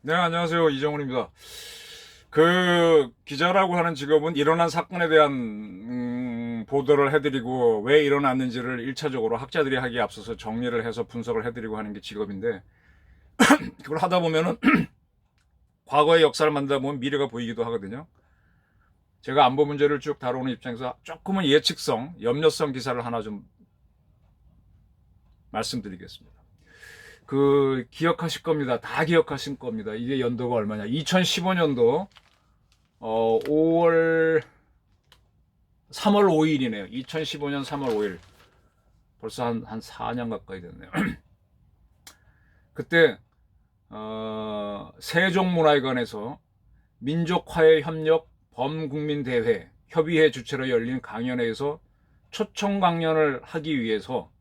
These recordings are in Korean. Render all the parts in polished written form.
네, 안녕하세요. 이정훈입니다. 기자라고 하는 직업은 일어난 사건에 대한 보도를 해드리고 왜 일어났는지를 1차적으로 학자들이 하기에 앞서서 정리를 해서 분석을 해드리고 하는 게 직업인데, 그걸 하다 보면은 과거의 역사를 만나다 보면 미래가 보이기도 하거든요. 제가 안보 문제를 쭉 다루는 입장에서 조금은 예측성, 염려성 기사를 하나 좀 말씀드리겠습니다. 기억하실 겁니다. 다 기억하실 겁니다. 이게 연도가 얼마냐. 2015년도 5월 3월 5일이네요. 2015년 3월 5일. 벌써 한 4년 가까이 됐네요. 그때 세종문화회관에서 민족화해협력 범국민대회 협의회 주최로 열린 강연회에서 초청 강연을 하기 위해서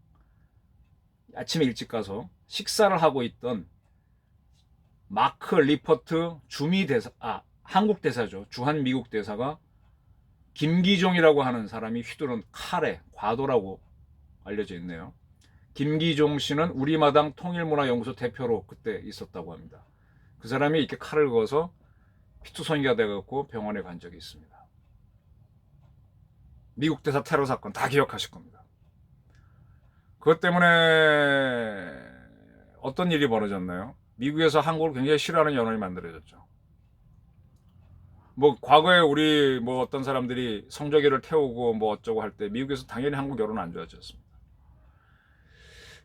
아침에 일찍 가서 식사를 하고 있던 마크 리퍼트 한국 대사죠. 주한 미국 대사가 김기종이라고 하는 사람이 휘두른 칼의 과도라고 알려져 있네요. 김기종 씨는 우리마당 통일문화연구소 대표로 그때 있었다고 합니다. 그 사람이 이렇게 칼을 그어서 피투성이가 돼갖고 병원에 간 적이 있습니다. 미국 대사 테러 사건 다 기억하실 겁니다. 그것 때문에 어떤 일이 벌어졌나요? 미국에서 한국을 굉장히 싫어하는 여론이 만들어졌죠. 과거에 우리 어떤 사람들이 성조기를 태우고 어쩌고 할 때 미국에서 당연히 한국 여론은 안 좋아졌습니다.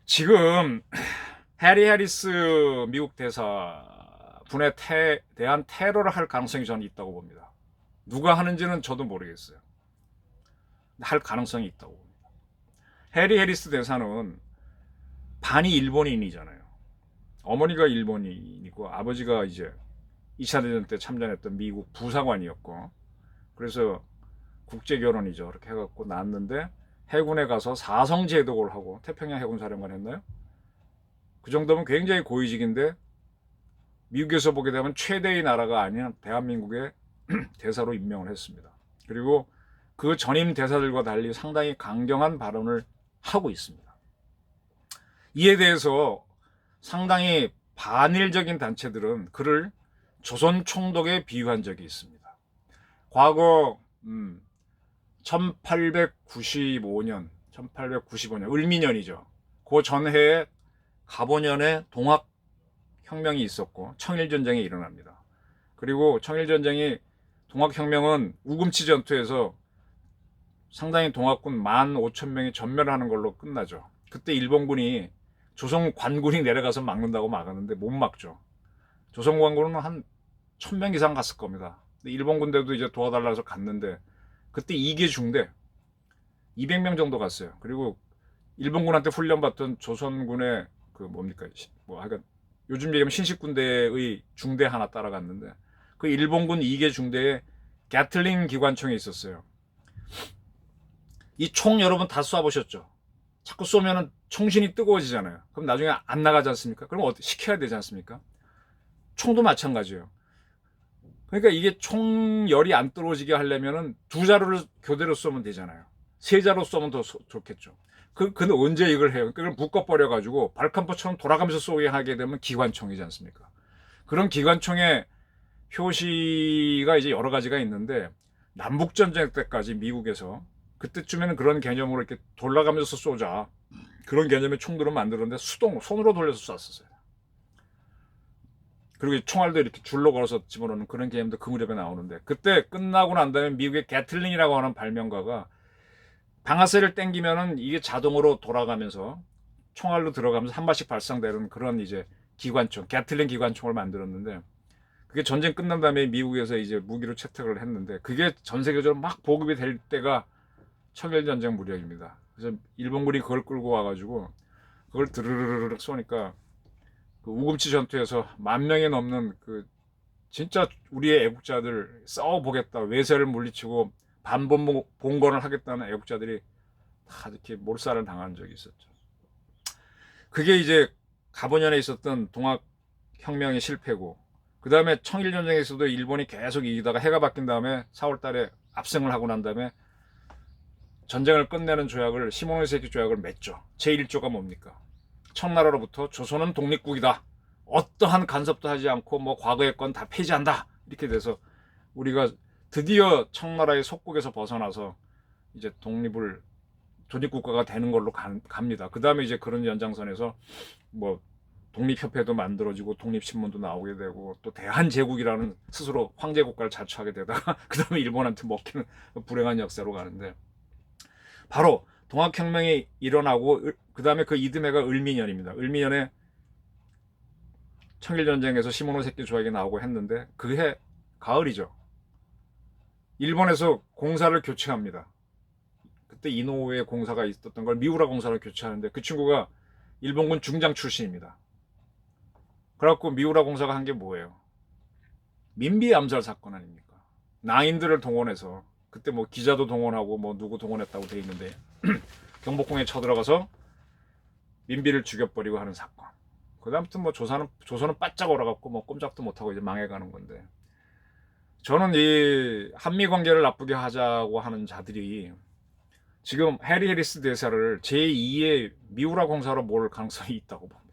지금 해리 해리스 미국 대사 분에 대한 테러를 할 가능성이 저는 있다고 봅니다. 누가 하는지는 저도 모르겠어요. 할 가능성이 있다고 봅니다. 해리 해리스 대사는 반이 일본인이잖아요. 어머니가 일본인이고 아버지가 이제 2차 대전 때 참전했던 미국 부사관이었고, 그래서 국제결혼이죠. 그렇게 해갖고 낳았는데 해군에 가서 사성제독을 하고 태평양 해군사령관 했나요? 그 정도면 굉장히 고위직인데 미국에서 보게 되면 최대의 나라가 아닌 대한민국의 대사로 임명을 했습니다. 그리고 그 전임 대사들과 달리 상당히 강경한 발언을 하고 있습니다. 이에 대해서 상당히 반일적인 단체들은 그를 조선 총독에 비유한 적이 있습니다. 과거 1895년 을미년이죠. 그 전해에 갑오년에 동학혁명이 있었고 청일전쟁이 일어납니다. 그리고 청일전쟁이 동학혁명은 우금치 전투에서 상당히 동학군 15,000명이 전멸하는 걸로 끝나죠. 그때 일본군이 조선 관군이 내려가서 막는다고 막았는데 못 막죠. 조선 관군은 한 1,000명 이상 갔을 겁니다. 일본 군대도 이제 도와달라 해서 갔는데 그때 2개 중대 200명 정도 갔어요. 그리고 일본군한테 훈련받던 조선군의 하여간 요즘 얘기하면 신식군대의 중대 하나 따라갔는데 그 일본군 2개 중대에 게틀링 기관총이 있었어요. 이 총 여러분 다 쏴보셨죠? 자꾸 쏘면은 총신이 뜨거워지잖아요. 그럼 나중에 안 나가지 않습니까? 그럼 시켜야 되지 않습니까? 총도 마찬가지예요. 그러니까 이게 총열이 안 떨어지게 하려면은 2자루를 교대로 쏘면 되잖아요. 3자루 쏘면 더 좋겠죠. 근데 언제 이걸 해요? 그걸 묶어버려가지고 발칸포처럼 돌아가면서 쏘게 하게 되면 기관총이지 않습니까? 그런 기관총의 표시가 이제 여러 가지가 있는데 남북전쟁 때까지 미국에서 그때쯤에는 그런 개념으로 이렇게 돌아가면서 쏘자. 그런 개념의 총들을 만들었는데 손으로 돌려서 쐈었어요. 그리고 총알도 이렇게 줄로 걸어서 집어넣는 그런 개념도 그 무렵에 나오는데 그때 끝나고 난 다음에 미국의 게틀링이라고 하는 발명가가 방아쇠를 당기면은 이게 자동으로 돌아가면서 총알로 들어가면서 한 발씩 발상되는 그런 이제 기관총, 게틀링 기관총을 만들었는데 그게 전쟁 끝난 다음에 미국에서 이제 무기로 채택을 했는데 그게 전 세계적으로 막 보급이 될 때가 청일전쟁 무렵입니다. 그래서 일본군이 그걸 끌고 와가지고 그걸 드르르르 쏘니까 그 우금치 전투에서 10,000명이 넘는 진짜 우리의 애국자들 싸워보겠다, 외세를 물리치고 반봉건을 하겠다는 애국자들이 다 이렇게 몰살을 당한 적이 있었죠. 그게 이제 갑오년에 있었던 동학혁명의 실패고, 그 다음에 청일전쟁에서도 일본이 계속 이기다가 해가 바뀐 다음에 4월달에 압승을 하고 난 다음에 전쟁을 끝내는 조약을 시모노세키 조약을 맺죠. 제1조가 뭡니까? 청나라로부터 조선은 독립국이다. 어떠한 간섭도 하지 않고 뭐 과거의 건 다 폐지한다 이렇게 돼서 우리가 드디어 청나라의 속국에서 벗어나서 이제 독립국가가 되는 걸로 갑니다. 그 다음에 이제 그런 연장선에서 뭐 독립협회도 만들어지고 독립신문도 나오게 되고 또 대한제국이라는 스스로 황제국가를 자처하게 되다가 그 다음에 일본한테 먹히는 불행한 역사로 가는데, 바로 동학혁명이 일어나고 그 다음에 그 이듬해가 을미년입니다. 을미년에 청일전쟁에서 시모노세키 조약이 나오고 했는데 그 해 가을이죠. 일본에서 공사를 교체합니다. 그때 이노우에 공사가 있었던 걸 미우라 공사로 교체하는데 그 친구가 일본군 중장 출신입니다. 그래갖고 미우라 공사가 한 게 뭐예요? 민비 암살 사건 아닙니까? 낭인들을 동원해서, 그때 뭐 기자도 동원하고 뭐 누구 동원했다고 돼 있는데 경복궁에 쳐들어가서 민비를 죽여버리고 하는 사건. 그다음부터 뭐 조선은 바짝 얼어갖고 뭐 꼼짝도 못하고 이제 망해가는 건데, 저는 이 한미 관계를 나쁘게 하자고 하는 자들이 지금 해리 해리스 대사를 제2의 미우라 공사로 몰 가능성이 있다고 봅니다.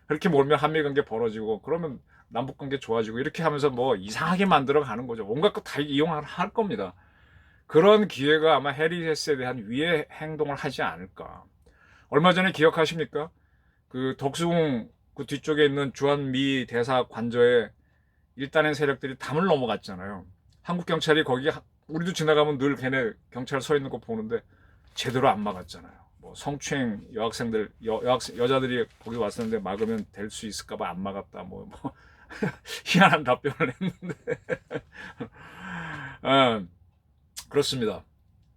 그렇게 몰면 한미 관계 벌어지고 그러면 남북 관계 좋아지고 이렇게 하면서 뭐 이상하게 만들어 가는 거죠. 온갖 거 다 이용할 겁니다. 그런 기회가 아마 해리 해리스에 대한 위해 행동을 하지 않을까. 얼마 전에 기억하십니까? 그 덕수궁 그 뒤쪽에 있는 주한미 대사 관저에 일단의 세력들이 담을 넘어갔잖아요. 한국 경찰이 거기, 우리도 지나가면 늘 걔네 경찰 서 있는 거 보는데 제대로 안 막았잖아요. 뭐 성추행 여학생들 여자들이 거기 왔었는데 막으면 될 수 있을까봐 안 막았다. 뭐 희한한 답변을 했는데 그렇습니다.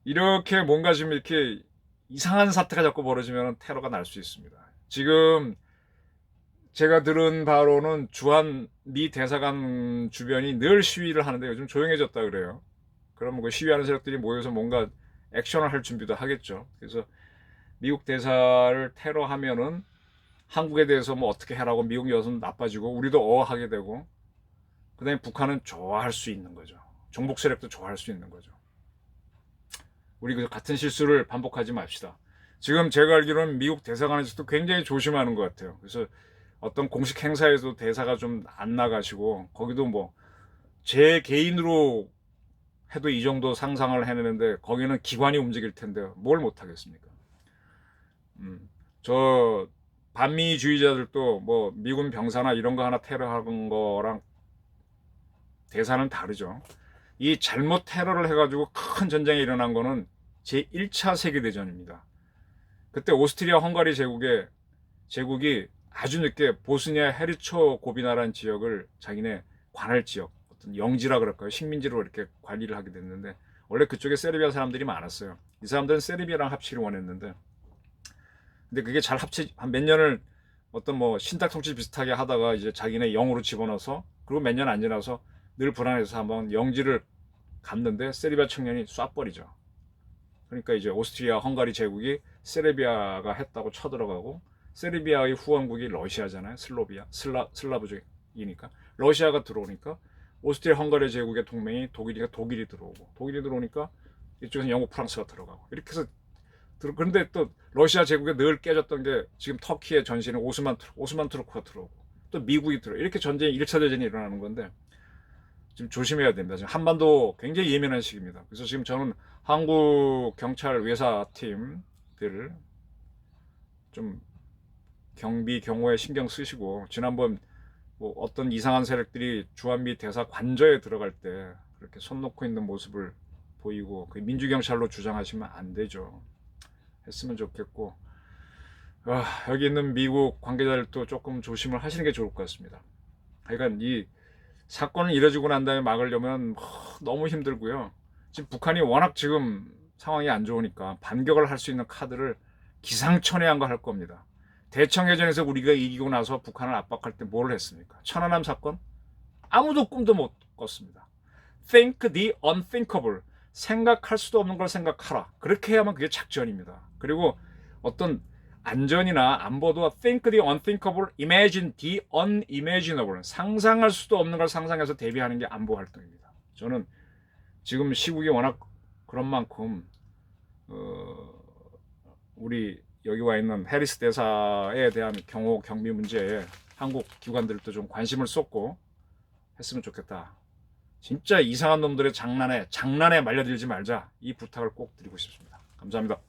이렇게 뭔가 지금 이렇게 이상한 사태가 자꾸 벌어지면 테러가 날 수 있습니다. 지금 제가 들은 바로는 주한미 대사관 주변이 늘 시위를 하는데 요즘 조용해졌다 그래요. 그러면 그 시위하는 세력들이 모여서 뭔가 액션을 할 준비도 하겠죠. 그래서 미국 대사를 테러하면은 한국에 대해서 뭐 어떻게 해라고 미국 여선 나빠지고 우리도 어하게 되고, 그 다음에 북한은 좋아할 수 있는 거죠. 종북 세력도 좋아할 수 있는 거죠. 우리 그 같은 실수를 반복하지 맙시다. 지금 제가 알기로는 미국 대사관에서도 굉장히 조심하는 것 같아요. 그래서 어떤 공식 행사에도 대사가 좀 안 나가시고, 거기도 뭐 제 개인으로 해도 이 정도 상상을 해내는데 거기는 기관이 움직일 텐데 뭘 못하겠습니까? 저 반미주의자들도 뭐 미군 병사나 이런 거 하나 테러하는 거랑 대사는 다르죠. 이 잘못 테러를 해가지고 큰 전쟁이 일어난 거는 제1차 세계대전입니다. 그때 오스트리아 헝가리 제국이 아주 늦게 보스니아 헤르초고비나라는 지역을 자기네 관할 지역, 어떤 영지라 그럴까요? 식민지로 이렇게 관리를 하게 됐는데, 원래 그쪽에 세르비아 사람들이 많았어요. 이 사람들은 세르비아랑 합치를 원했는데, 근데 그게 잘 한 몇 년을 어떤 뭐 신탁통치 비슷하게 하다가 이제 자기네 영으로 집어넣어서, 그리고 몇 년 안 지나서 늘 불안해서 한번 영지를 갔는데 세르비아 청년이 쏴버리죠. 그러니까 이제 오스트리아 헝가리 제국이 세르비아가 했다고 쳐들어가고, 세르비아의 후원국이 러시아잖아요. 슬라브족이니까 러시아가 들어오니까 오스트리아 헝가리 제국의 동맹이 독일이 들어오고, 독일이 들어오니까 이쪽에서 영국 프랑스가 들어가고, 이렇게 해서 그런데 또 러시아 제국에 늘 깨졌던 게 지금 터키의 전신에 오스만 투르크가 들어오고 또 미국이 들어, 이렇게 전쟁이 1차 대전이 일어나는 건데 지금 조심해야 됩니다. 지금 한반도 굉장히 예민한 시기입니다. 그래서 지금 저는 한국 경찰 외사팀들 좀 경비 경호에 신경 쓰시고, 지난번 뭐 어떤 이상한 세력들이 주한미 대사 관저에 들어갈 때 그렇게 손 놓고 있는 모습을 보이고 그 민주경찰로 주장하시면 안 되죠. 했으면 좋겠고, 여기 있는 미국 관계자들도 조금 조심을 하시는 게 좋을 것 같습니다. 하여간 이 사건을 이뤄지고 난 다음에 막으려면 너무 힘들고요. 지금 북한이 워낙 지금 상황이 안 좋으니까 반격을 할 수 있는 카드를 기상천외한 거 할 겁니다. 대청해전에서 우리가 이기고 나서 북한을 압박할 때 뭘 했습니까? 천안함 사건? 아무도 꿈도 못 꿨습니다. Think the unthinkable. 생각할 수도 없는 걸 생각하라. 그렇게 해야만 그게 작전입니다. 그리고 어떤 안전이나 안보도 think the unthinkable, imagine the unimaginable. 상상할 수도 없는 걸 상상해서 대비하는 게 안보 활동입니다. 저는 지금 시국이 워낙 그런 만큼 우리 여기 와 있는 해리스 대사에 대한 경호 경비 문제에 한국 기관들도 좀 관심을 쏟고 했으면 좋겠다. 진짜 이상한 놈들의 장난에 말려들지 말자. 이 부탁을 꼭 드리고 싶습니다. 감사합니다.